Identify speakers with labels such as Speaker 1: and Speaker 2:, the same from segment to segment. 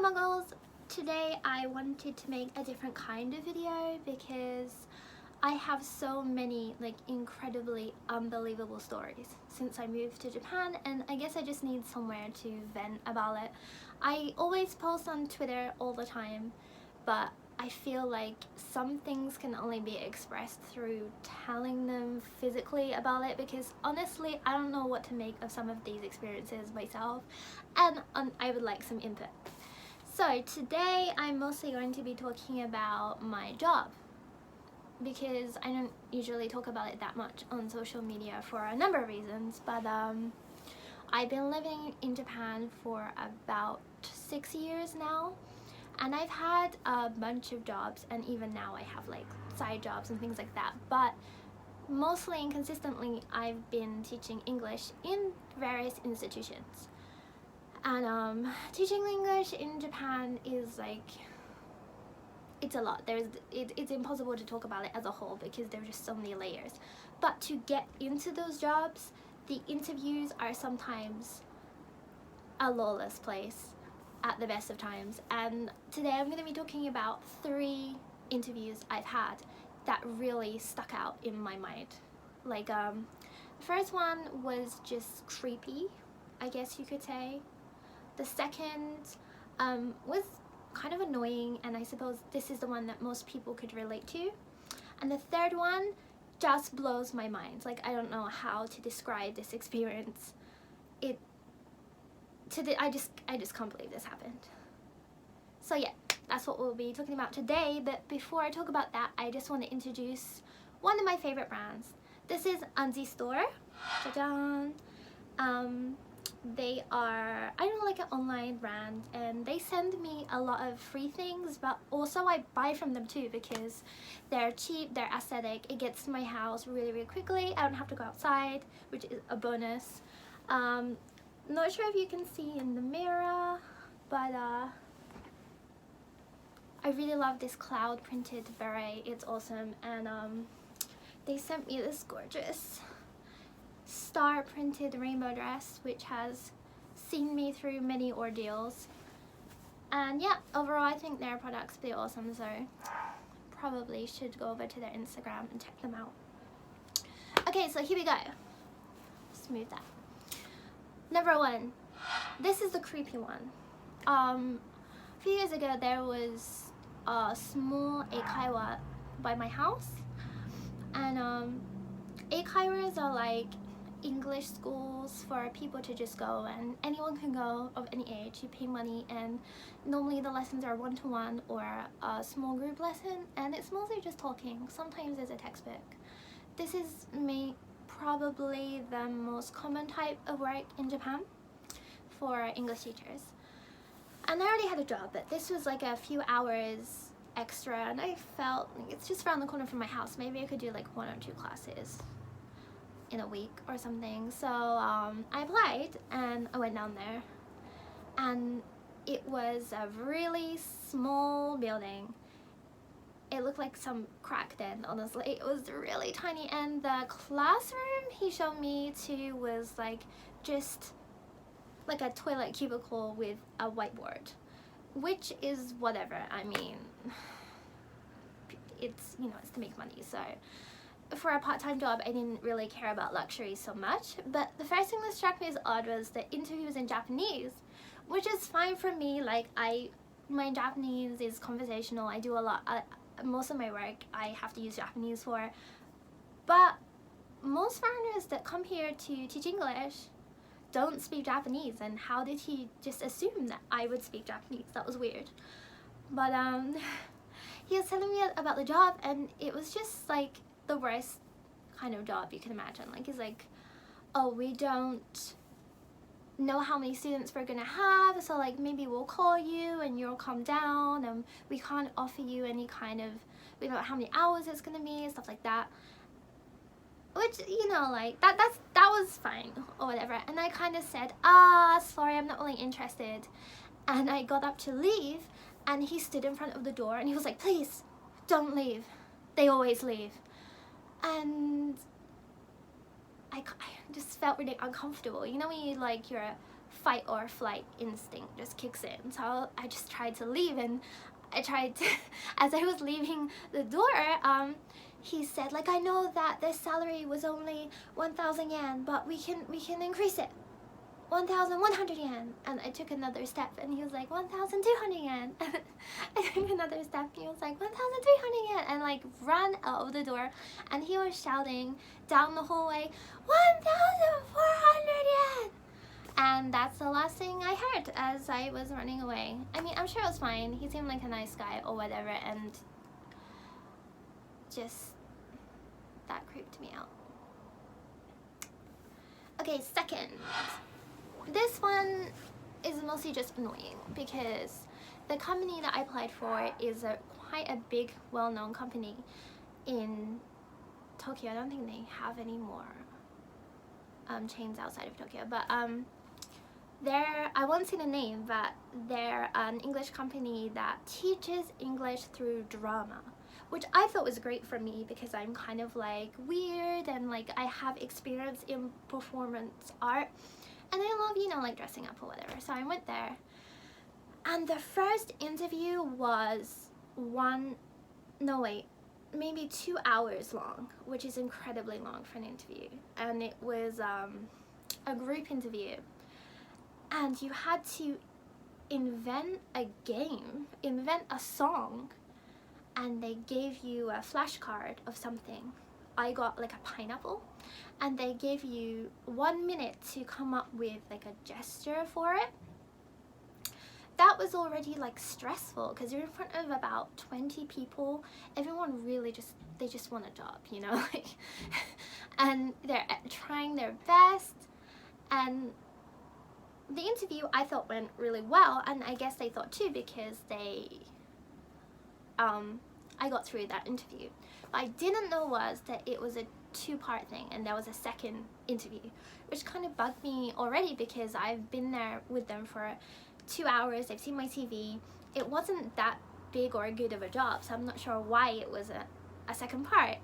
Speaker 1: Hello Muggles! Today I wanted to make a different kind of video because I have so many incredibly unbelievable stories since I moved to Japan, and I guess I just need somewhere to vent about it. I always post on Twitter all the time, but I feel like some things can only be expressed through telling them physically about it, because honestly I don't know what to make of some of these experiences myself, and I would like some input. So today I'm mostly going to be talking about my job, because I don't usually talk about it that much on social media for a number of reasons, but I've been living in Japan for about 6 years now, and I've had a bunch of jobs, and even now I have like side jobs and things like that, but mostly and consistently I've been teaching English in various institutions. And teaching English in Japan is it's a lot. It's impossible to talk about it as a whole because there's just so many layers. But to get into those jobs, the interviews are sometimes a lawless place at the best of times. And today I'm going to be talking about 3 interviews I've had that really stuck out in my mind. The first one was just creepy, I guess you could say. The second was kind of annoying, and I suppose this is the one that most people could relate to. And the third one just blows my mind. I don't know how to describe this experience. I just can't believe this happened. So yeah, that's what we'll be talking about today. But before I talk about that, I just want to introduce one of my favorite brands. This is Anzi Store. Ta-da! They are, I don't know, like an online brand, and they send me a lot of free things, but also I buy from them too because they're cheap, they're aesthetic, it gets to my house really quickly, I don't have to go outside, which is a bonus. Not sure if you can see in the mirror, but I really love this cloud printed beret, it's awesome. And they sent me this gorgeous star printed rainbow dress, which has seen me through many ordeals. And yeah, overall I think their products pretty awesome, so probably should go over to their Instagram and check them out. Okay, so here we go. Let's move that. Number 1, this is the creepy one. A few years ago there was a small eikaiwa by my house, and eikaiwas are like English schools for people to just go, and anyone can go of any age. You pay money, and normally the lessons are one-to-one or a small group lesson, and it's mostly just talking. Sometimes there's a textbook. This is probably the most common type of work in Japan for English teachers. And I already had a job, but this was like a few hours extra, and I felt like it's just around the corner from my house. Maybe I could do like 1 or 2 classes in a week or something. So I applied and I went down there, and it was a really small building. It looked like some crack den, honestly. It was really tiny, and the classroom he showed me to was just like a toilet cubicle with a whiteboard, which is whatever. I mean, it's it's to make money, so for a part-time job I didn't really care about luxury so much. But the first thing that struck me as odd was the interview was in Japanese, which is fine for me. My Japanese is conversational. I do a lot, most of my work I have to use Japanese for, but most foreigners that come here to teach English don't speak Japanese, and how did he just assume that I would speak Japanese? That was weird. But he was telling me about the job, and it was just the worst kind of job you can imagine. He's like, oh, we don't know how many students we're gonna have, so maybe we'll call you and you'll come down, and we can't offer you any kind of, we don't know how many hours it's gonna be and stuff like that. Which, that was fine or whatever. And I kind of said, sorry, I'm not really interested. And I got up to leave, and he stood in front of the door and he was like, please don't leave, they always leave. And I just felt really uncomfortable. You know when you're fight or flight instinct just kicks in. So I just tried to leave, and I tried to, as I was leaving the door, he said, like, I know that this salary was only 1,000 yen, but we can increase it. 1,100 yen. And I took another step, and he was like, 1,200 yen. And I took another step, and he was like, 1,300 yen. And like ran out of the door, and he was shouting down the hallway, 1,400 yen. And that's the last thing I heard as I was running away. I mean, I'm sure it was fine. He seemed like a nice guy or whatever, and just that creeped me out. Okay, second. This one is mostly just annoying because the company that I applied for is quite a big, well-known company in Tokyo. I don't think they have any more chains outside of Tokyo, but I won't say the name, but they're an English company that teaches English through drama, which I thought was great for me because I'm kind of like weird and like I have experience in performance art, and I love, you know, like dressing up or whatever. So I went there, and the first interview was maybe 2 hours long, which is incredibly long for an interview. And it was a group interview, and you had to invent a game, invent a song, and they gave you a flashcard of something. I got like a pineapple, and they gave you 1 minute to come up with like a gesture for it. That was already like stressful because you're in front of about 20 people. Everyone really they just want a job, you know, like, and they're trying their best. And the interview I thought went really well, and I guess they thought too because I got through that interview. What I didn't know was that it was a 2-part thing, and there was a second interview, which kind of bugged me already because I've been there with them for 2 hours. They've seen my CV. It wasn't that big or good of a job, so I'm not sure why it was a second part.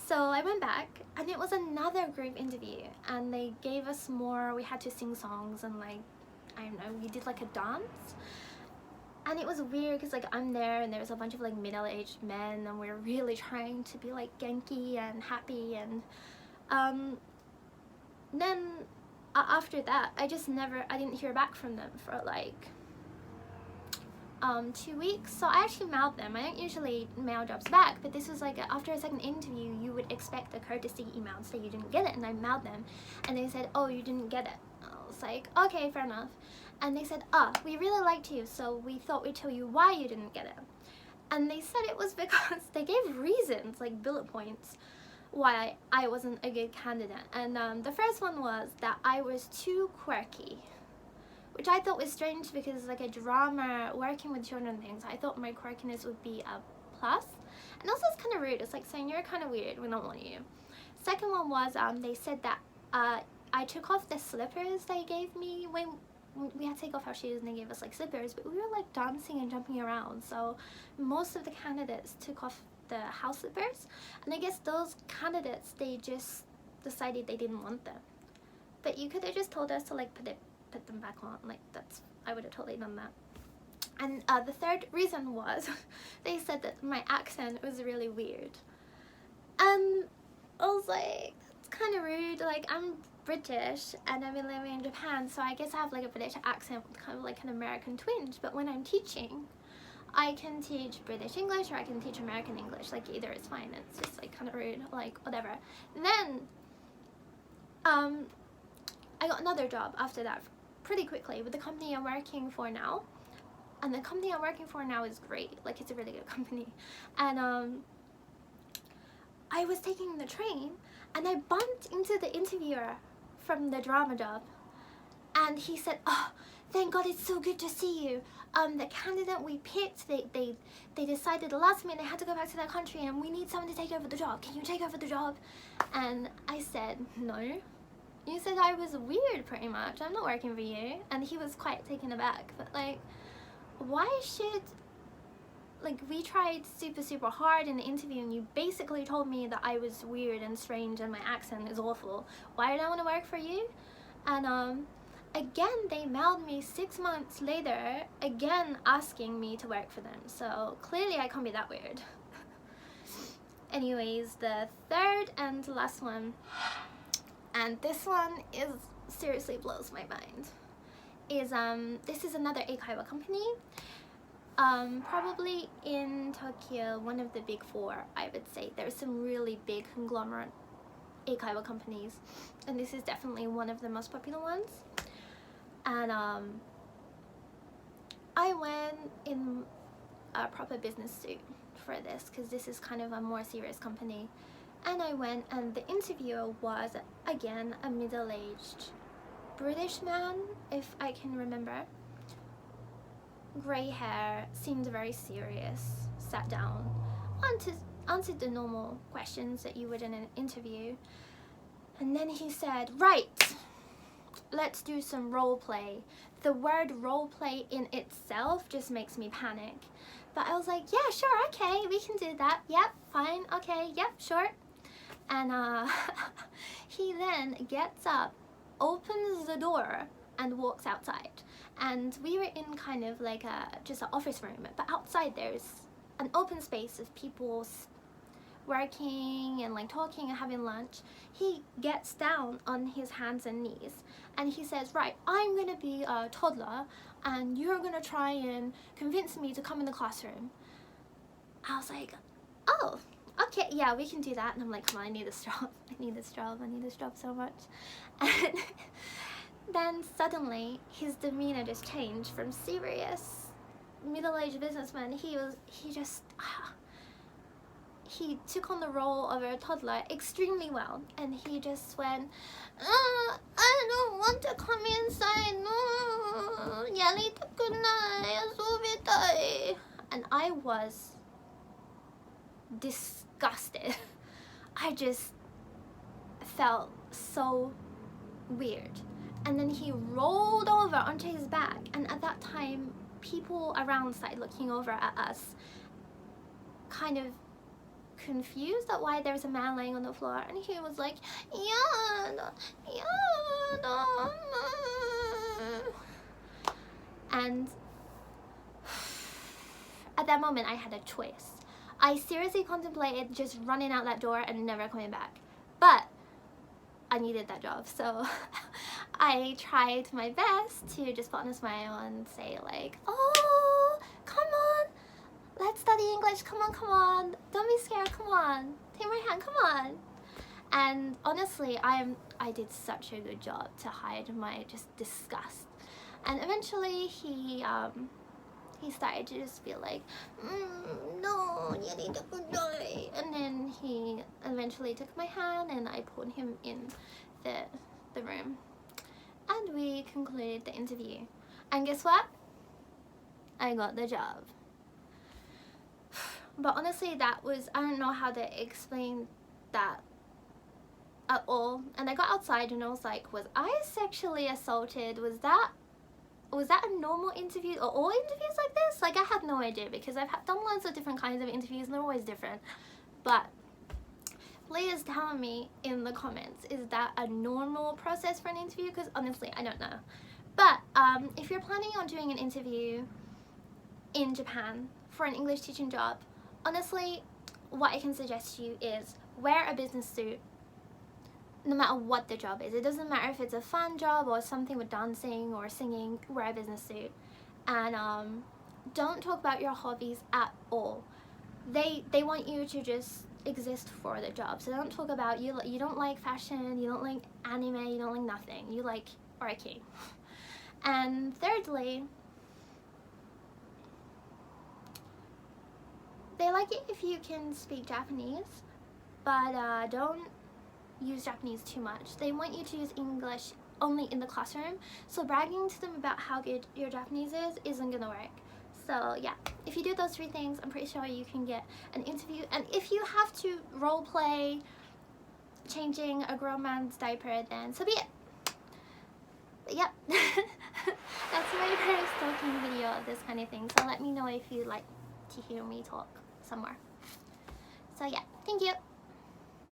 Speaker 1: So I went back, and it was another group interview, and they gave us more. We had to sing songs, and like, I don't know, we did like a dance. And it was weird because like I'm there, and there was a bunch of like middle-aged men, and we're really trying to be like Genki and happy. And then after that, I didn't hear back from them for like 2 weeks. So I actually mailed them. I don't usually mail jobs back, but this was like after a second interview, you would expect a courtesy email to say you didn't get it, and I mailed them, and they said, oh, you didn't get it. I was like, okay, fair enough. And they said, we really liked you, so we thought we'd tell you why you didn't get it. And they said it was because they gave reasons, like bullet points, why I wasn't a good candidate. And the first one was that I was too quirky, which I thought was strange because like a drama, working with children and things, I thought my quirkiness would be a plus. And also it's kind of rude. It's like saying you're kind of weird, we don't want you. Second one was they said that I took off the slippers they gave me when we had to take off our shoes, and they gave us like slippers, but we were like dancing and jumping around, so most of the candidates took off the house slippers, and I guess those candidates, they just decided they didn't want them. But you could have just told us to like put them back on. Like, I would have totally done that. And the third reason was they said that my accent was really weird, and I was like, that's kind of rude. Like, I'm British and I've been living in Japan, so I guess I have like a British accent with kind of like an American twinge. But when I'm teaching, I can teach British English or I can teach American English. Like, either is fine. It's just like kind of rude, like whatever. And then I got another job after that pretty quickly with the company I'm working for now. And the company I'm working for now is great. Like, it's a really good company. And I was taking the train, and I bumped into the interviewer from the drama job, and he said, oh, thank God, it's so good to see you. The candidate we picked, they decided the last minute they had to go back to their country, and we need someone to take over the job. Can you take over the job? And I said, no. You said I was weird, pretty much. I'm not working for you. And he was quite taken aback. But like, why should, like, we tried super hard in the interview, and you basically told me that I was weird and strange and my accent is awful. Why did I want to work for you? And again, they mailed me 6 months later, again asking me to work for them. So clearly I can't be that weird. Anyways, the third and last one, and this one is seriously blows my mind, is this is another eikaiwa company. Probably in Tokyo, one of the big four, I would say. There's some really big conglomerate eikaiwa companies, and this is definitely one of the most popular ones. And I went in a proper business suit for this because this is kind of a more serious company. And I went, and the interviewer was again a middle-aged British man, if I can remember. Grey hair, seemed very serious, sat down, answered the normal questions that you would in an interview, and then he said, right, let's do some role play. The word role play in itself just makes me panic, but I was like, yeah, sure, okay, we can do that, yep, fine, okay, yep, sure. And he then gets up, opens the door, and walks outside. And we were in kind of like just an office room, but outside there's an open space of people working and like talking and having lunch. He gets down on his hands and knees and he says, right, I'm gonna be a toddler and you're gonna try and convince me to come in the classroom. I was like, oh, okay, yeah, we can do that. And I'm like, come on, I need this job. I need this job. I need this job so much. And then suddenly his demeanor just changed from serious middle-aged businessman. He took on the role of a toddler extremely well, and he just went, I don't want to come inside, no, yaritaku nai, asobitai. And I was disgusted. I just felt so weird. And then he rolled over onto his back, and at that time people around started looking over at us, kind of confused at why there's a man laying on the floor, and he was like, Yada, yada. And at that moment I had a choice. I seriously contemplated just running out that door and never coming back, but I needed that job, so I tried my best to just put on a smile and say like, oh, come on, let's study English, come on, don't be scared, come on, take my hand, come on. And honestly, I did such a good job to hide my just disgust. And eventually he started to just feel like, no, and then he eventually took my hand and I pulled him in the room. And we concluded the interview. And guess what? I got the job. But honestly, that was, I don't know how to explain that at all. And I got outside and I was like, was I sexually assaulted? Was that a normal interview, or all interviews like this? Like, I had no idea, because I've done lots of different kinds of interviews and they're always different. But please tell me in the comments, is that a normal process for an interview? Because honestly, I don't know. But if you're planning on doing an interview in Japan for an English teaching job, honestly, what I can suggest to you is wear a business suit. No matter what the job is, it doesn't matter if it's a fun job or something with dancing or singing, wear a business suit. And don't talk about your hobbies at all. They want you to just exist for the job. So don't talk about, you don't like fashion, you don't like anime, you don't like nothing. You like working. And thirdly, they like it if you can speak Japanese, but don't use Japanese too much. They want you to use English only in the classroom, so bragging to them about how good your Japanese isn't gonna work. So yeah, if you do those 3 things, I'm pretty sure you can get an interview. And if you have to role play changing a grown man's diaper, then so be it. But yep, that's my first talking video of this kind of thing, so let me know if you'd like to hear me talk some more. So yeah, thank you.